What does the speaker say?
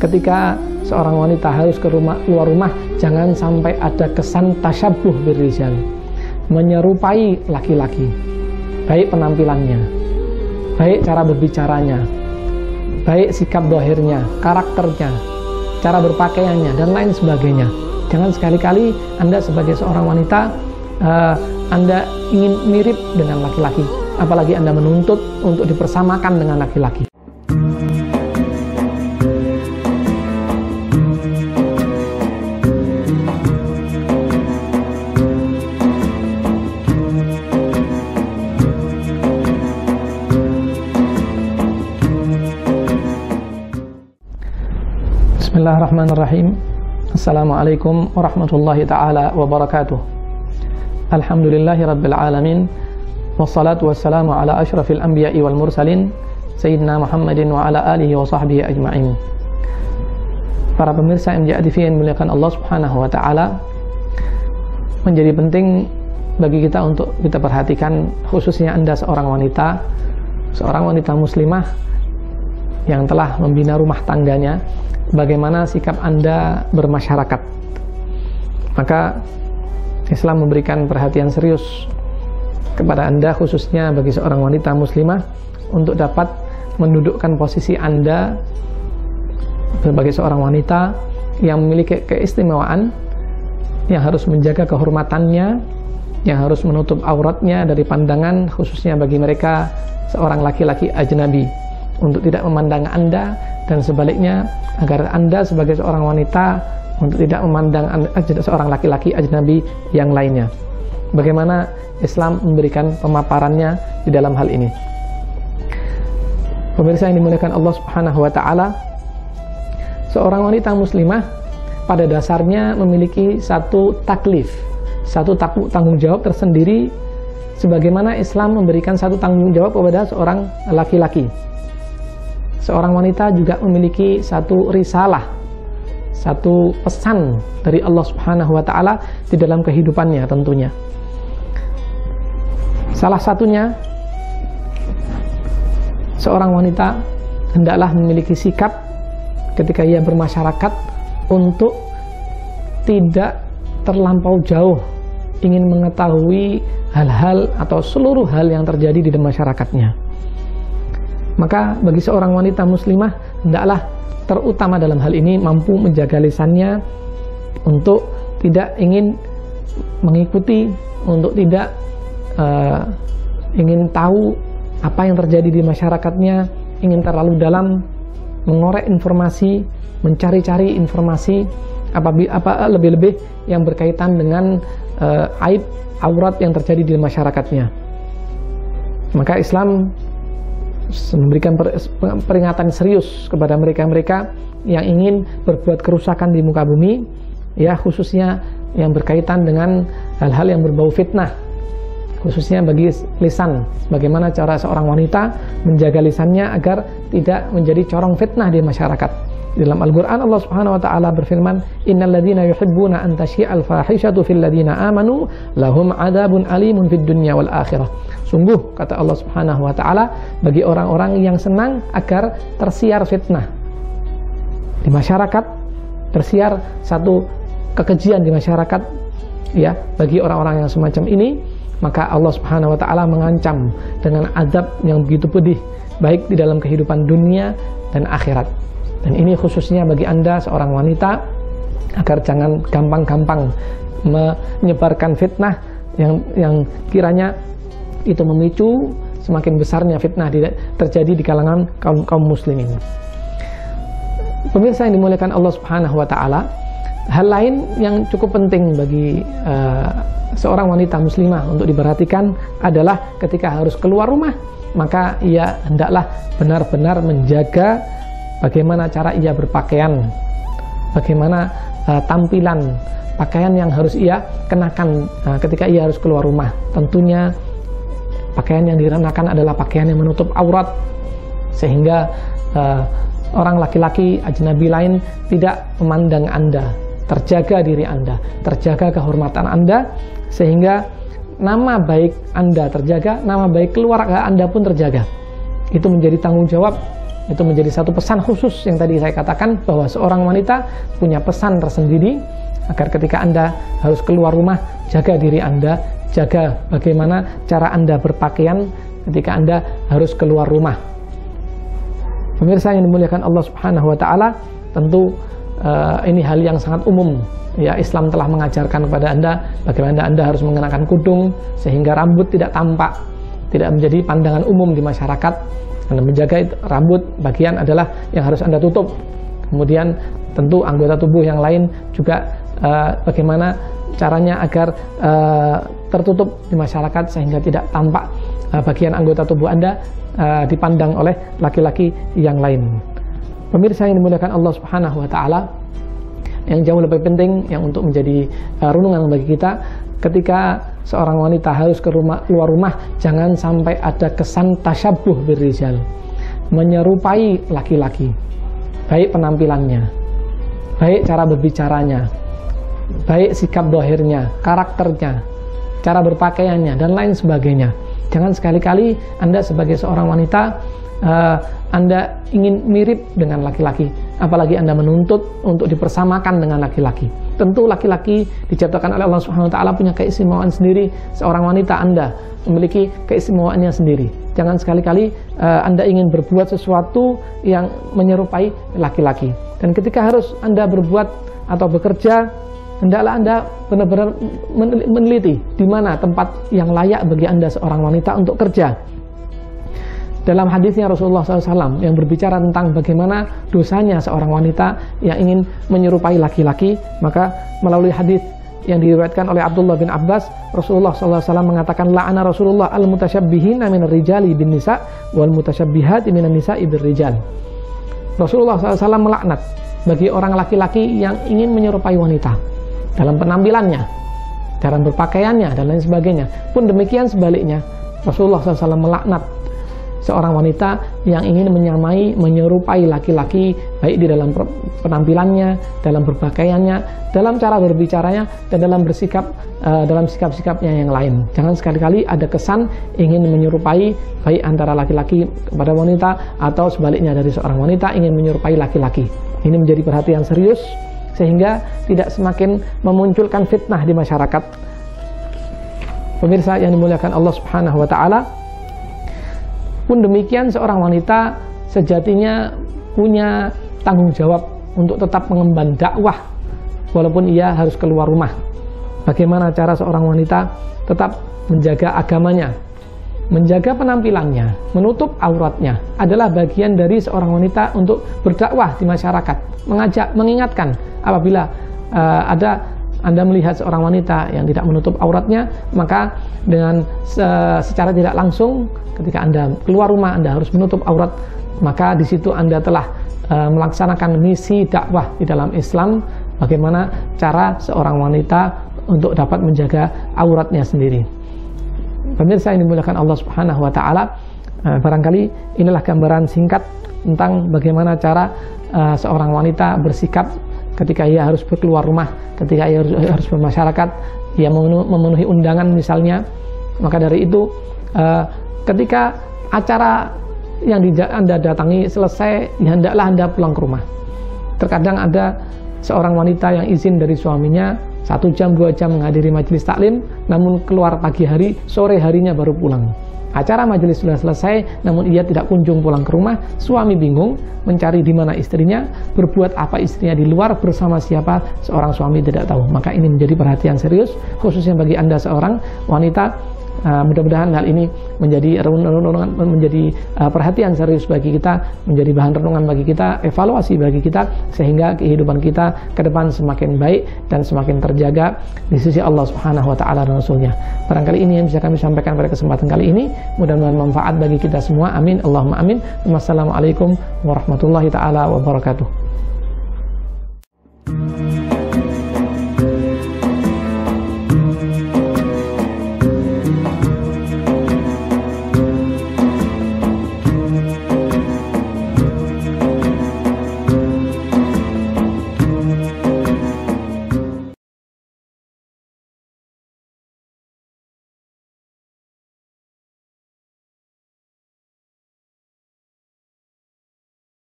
ketika seorang wanita harus keluar rumah, jangan sampai ada kesan tasyabuh birrijal, menyerupai laki-laki, baik penampilannya, baik cara berbicaranya, baik sikap dohirnya, karakternya, cara berpakaiannya, dan lain sebagainya. Jangan sekali-kali Anda sebagai seorang wanita Anda ingin mirip dengan laki-laki, apalagi Anda menuntut untuk dipersamakan dengan laki-laki. Bismillahirrahmanirrahim. Assalamualaikum warahmatullahi ta'ala wabarakatuh. Alhamdulillahi rabbil alamin. Wassalatu wassalamu ala ashrafil anbiya'i wal mursalin Sayyidina Muhammadin wa ala alihi wa sahbihi ajma'in. Para pemirsa MJA TV yang dimuliakan Allah subhanahu wa ta'ala, menjadi penting bagi kita untuk kita perhatikan, khususnya Anda seorang wanita muslimah yang telah membina rumah tangganya, bagaimana sikap Anda bermasyarakat. Maka Islam memberikan perhatian serius kepada Anda, khususnya bagi seorang wanita muslimah, untuk dapat mendudukkan posisi Anda sebagai seorang wanita yang memiliki keistimewaan, yang harus menjaga kehormatannya, yang harus menutup auratnya dari pandangan, khususnya bagi mereka seorang laki-laki ajnabi, untuk tidak memandang Anda, dan sebaliknya agar Anda sebagai seorang wanita untuk tidak memandang seorang laki-laki ajnabi yang lainnya. Bagaimana Islam memberikan pemaparannya di dalam hal ini. Pemirsa yang dimuliakan Allah subhanahu wa ta'ala, seorang wanita muslimah pada dasarnya memiliki satu taklif, satu tanggung jawab tersendiri, sebagaimana Islam memberikan satu tanggung jawab kepada seorang laki-laki. Seorang wanita juga memiliki satu risalah, satu pesan dari Allah subhanahu wa ta'ala di dalam kehidupannya tentunya. Salah satunya, seorang wanita hendaklah memiliki sikap ketika ia bermasyarakat untuk tidak terlampau jauh ingin mengetahui hal-hal atau seluruh hal yang terjadi di masyarakatnya. Maka bagi seorang wanita muslimah hendaklah terutama dalam hal ini mampu menjaga lisannya untuk tidak ingin mengikuti, untuk tidak ingin tahu apa yang terjadi di masyarakatnya, ingin terlalu dalam mengorek informasi, mencari-cari informasi, lebih-lebih yang berkaitan dengan aib, aurat yang terjadi di masyarakatnya. Maka Islam memberikan peringatan serius kepada mereka-mereka yang ingin berbuat kerusakan di muka bumi, ya, khususnya yang berkaitan dengan hal-hal yang berbau fitnah, khususnya bagi lisan. Bagaimana cara seorang wanita menjaga lisannya agar tidak menjadi corong fitnah di masyarakat. Dalam Al-Quran Allah subhanahu wa ta'ala berfirman, innal ladzina yuhibbuna an tasyi'al fahishatu fil ladzina amanu lahum adzabun alimun fid dunya wal akhirah. Sungguh, kata Allah subhanahu wa ta'ala, bagi orang-orang yang senang agar tersiar fitnah di masyarakat, tersiar satu kekejian di masyarakat, ya, bagi orang-orang yang semacam ini, maka Allah subhanahu wa ta'ala mengancam dengan azab yang begitu pedih, baik di dalam kehidupan dunia dan akhirat. Dan ini khususnya bagi Anda seorang wanita, agar jangan gampang-gampang menyebarkan fitnah yang kiranya itu memicu semakin besarnya fitnah terjadi di kalangan kaum muslimin. Pemirsa yang dimuliakan Allah subhanahu wa ta'ala, hal lain yang cukup penting bagi seorang wanita muslimah untuk diperhatikan adalah ketika harus keluar rumah, maka ia hendaklah benar-benar menjaga bagaimana cara ia berpakaian, bagaimana tampilan pakaian yang harus ia kenakan ketika ia harus keluar rumah. Tentunya pakaian yang dikenakan adalah pakaian yang menutup aurat, sehingga orang laki-laki ajnabi lain tidak memandang Anda, terjaga diri Anda, terjaga kehormatan Anda, sehingga nama baik Anda terjaga, nama baik keluarga Anda pun terjaga. Itu menjadi tanggung jawab Itu menjadi satu pesan khusus yang tadi saya katakan, bahwa seorang wanita punya pesan tersendiri agar ketika Anda harus keluar rumah, jaga diri Anda, jaga bagaimana cara Anda berpakaian ketika Anda harus keluar rumah. Pemirsa yang dimuliakan Allah Subhanahu wa taala, tentu ini hal yang sangat umum. Ya, Islam telah mengajarkan kepada Anda bagaimana Anda harus mengenakan kudung sehingga rambut tidak tampak, tidak menjadi pandangan umum di masyarakat. Anda menjaga rambut bagian adalah yang harus Anda tutup. Kemudian tentu anggota tubuh yang lain juga bagaimana caranya agar tertutup di masyarakat sehingga tidak tampak bagian anggota tubuh Anda dipandang oleh laki-laki yang lain. Pemirsa yang dimuliakan Allah Subhanahu wa taala, yang jauh lebih penting yang untuk menjadi renungan bagi kita, ketika seorang wanita harus keluar rumah, jangan sampai ada kesan tasyabuh birrijal, menyerupai laki-laki, baik penampilannya, baik cara berbicaranya, baik sikap dohirnya, karakternya, cara berpakaiannya, dan lain sebagainya. Jangan sekali-kali Anda sebagai seorang wanita Anda ingin mirip dengan laki-laki, apalagi Anda menuntut untuk dipersamakan dengan laki-laki. Tentu laki-laki diciptakan oleh Allah Subhanahu wa taala punya keistimewaan sendiri. Seorang wanita Anda memiliki keistimewaannya sendiri. Jangan sekali-kali Anda ingin berbuat sesuatu yang menyerupai laki-laki. Dan ketika harus Anda berbuat atau bekerja, hendaklah Anda benar-benar meneliti di mana tempat yang layak bagi Anda seorang wanita untuk kerja. Dalam hadisnya Rasulullah SAW yang berbicara tentang bagaimana dosanya seorang wanita yang ingin menyerupai laki-laki, maka melalui hadis yang diriwayatkan oleh Abdullah bin Abbas, Rasulullah SAW mengatakan, la'ana Rasulullah al-mutasyabbihina minar rijali bin nisa wal mutasyabbihati minan nisa'i bir rijal. Rasulullah SAW melaknat bagi orang laki-laki yang ingin menyerupai wanita dalam penampilannya, dalam berpakaiannya, dan lain sebagainya. Pun demikian sebaliknya, Rasulullah SAW melaknat seorang wanita yang ingin menyerupai laki-laki, baik di dalam penampilannya, dalam berpakaiannya, dalam cara berbicaranya, dan dalam bersikap, dalam sikap-sikapnya yang lain. Jangan sekali-kali ada kesan ingin menyerupai, baik antara laki-laki kepada wanita, atau sebaliknya dari seorang wanita ingin menyerupai laki-laki. Ini menjadi perhatian serius, sehingga tidak semakin memunculkan fitnah di masyarakat. Pemirsa yang dimuliakan Allah Subhanahu wa taala, pun demikian seorang wanita sejatinya punya tanggung jawab untuk tetap mengemban dakwah walaupun ia harus keluar rumah. Bagaimana cara seorang wanita tetap menjaga agamanya, menjaga penampilannya, menutup auratnya adalah bagian dari seorang wanita untuk berdakwah di masyarakat, mengajak, mengingatkan apabila Anda melihat seorang wanita yang tidak menutup auratnya, maka dengan secara tidak langsung ketika Anda keluar rumah Anda harus menutup aurat, maka di situ Anda telah melaksanakan misi dakwah di dalam Islam, bagaimana cara seorang wanita untuk dapat menjaga auratnya sendiri. Pemirsa yang dimuliakan Allah Subhanahu wa taala, barangkali inilah gambaran singkat tentang bagaimana cara seorang wanita bersikap ketika ia harus keluar rumah, ketika ia harus bermasyarakat, ia memenuhi undangan misalnya. Maka dari itu ketika acara yang Anda datangi selesai, ya hendaklah Anda pulang ke rumah. Terkadang ada seorang wanita yang izin dari suaminya 1 jam 2 jam menghadiri majelis taklim, namun keluar pagi hari, sore harinya baru pulang. Acara majelis sudah selesai, namun ia tidak kunjung pulang ke rumah. Suami bingung mencari di mana istrinya, berbuat apa istrinya di luar, bersama siapa, seorang suami tidak tahu. Maka ini menjadi perhatian serius, khususnya bagi Anda seorang wanita. Mudah-mudahan hal ini menjadi perhatian serius bagi kita, menjadi bahan renungan bagi kita, evaluasi bagi kita, sehingga kehidupan kita ke depan semakin baik dan semakin terjaga di sisi Allah Subhanahu wa taala dan Rasulnya. Barangkali ini yang bisa kami sampaikan pada kesempatan kali ini, mudah-mudahan manfaat bagi kita semua. Amin, Allahumma amin. Wassalamualaikum warahmatullahi taala wabarakatuh.